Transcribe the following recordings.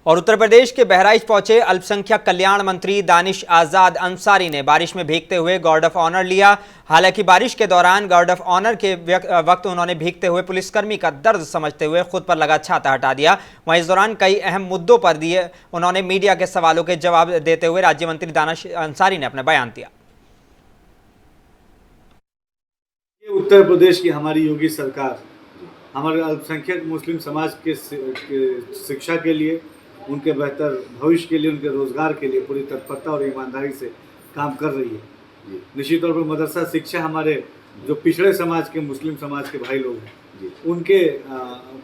और उत्तर प्रदेश के बहराइच पहुंचे अल्पसंख्यक कल्याण मंत्री दानिश आजाद अंसारी ने बारिश में भीगते हुए गार्ड ऑफ ऑनर लिया। हालांकि बारिश के दौरान गार्ड ऑफ ऑनर के वक्त उन्होंने भीगते हुए पुलिसकर्मी का दर्द समझते हुए खुद पर लगा छाता हटा दिया। वहीं इस दौरान कई अहम मुद्दों पर दिए उन्होंने मीडिया के सवालों के जवाब देते हुए राज्य मंत्री दानिश अंसारी ने अपना बयान दिया। उत्तर प्रदेश की हमारी योगी सरकार हमारे अल्पसंख्यक मुस्लिम समाज के शिक्षा के लिए, उनके बेहतर भविष्य के लिए, उनके रोजगार के लिए पूरी तत्परता और ईमानदारी से काम कर रही है। निश्चित तौर पर मदरसा शिक्षा हमारे जो पिछड़े समाज के मुस्लिम समाज के भाई लोग हैं उनके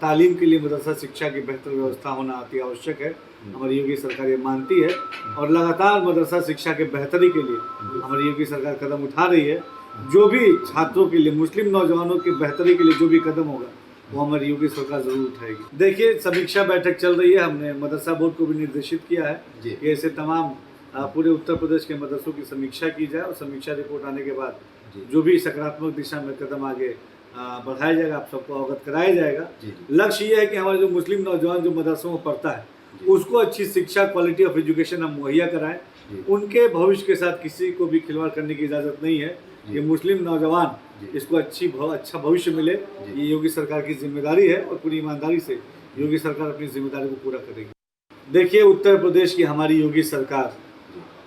तालीम के लिए मदरसा शिक्षा की बेहतर व्यवस्था होना अति आवश्यक है। हमारी योगी सरकार ये मानती है और लगातार मदरसा शिक्षा के बेहतरी के लिए हमारी योगी सरकार कदम उठा रही है। जो भी छात्रों के लिए, मुस्लिम नौजवानों की बेहतरी के लिए जो भी कदम होगा वो हमारी योगी सरकार जरूर उठाएगी। देखिए, समीक्षा बैठक चल रही है। हमने मदरसा बोर्ड को भी निर्देशित किया है कि ऐसे तमाम पूरे उत्तर प्रदेश के मदरसों की समीक्षा की जाए और समीक्षा रिपोर्ट आने के बाद जो भी सकारात्मक दिशा में कदम आगे बढ़ाया जाएगा, आप सबको अवगत कराया जाएगा। लक्ष्य ये है कि हमारे जो मुस्लिम नौजवान जो मदरसों में पढ़ता है उसको अच्छी शिक्षा, क्वालिटी ऑफ एजुकेशन हम मुहैया कराएं। उनके भविष्य के साथ किसी को भी खिलवाड़ करने की इजाज़त नहीं है। ये मुस्लिम नौजवान इसको अच्छा भविष्य मिले, ये योगी सरकार की जिम्मेदारी है और पूरी ईमानदारी से योगी सरकार अपनी जिम्मेदारी को पूरा करेगी। देखिए, उत्तर प्रदेश की हमारी योगी सरकार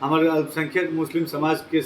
हमारे अल्पसंख्यक मुस्लिम समाज के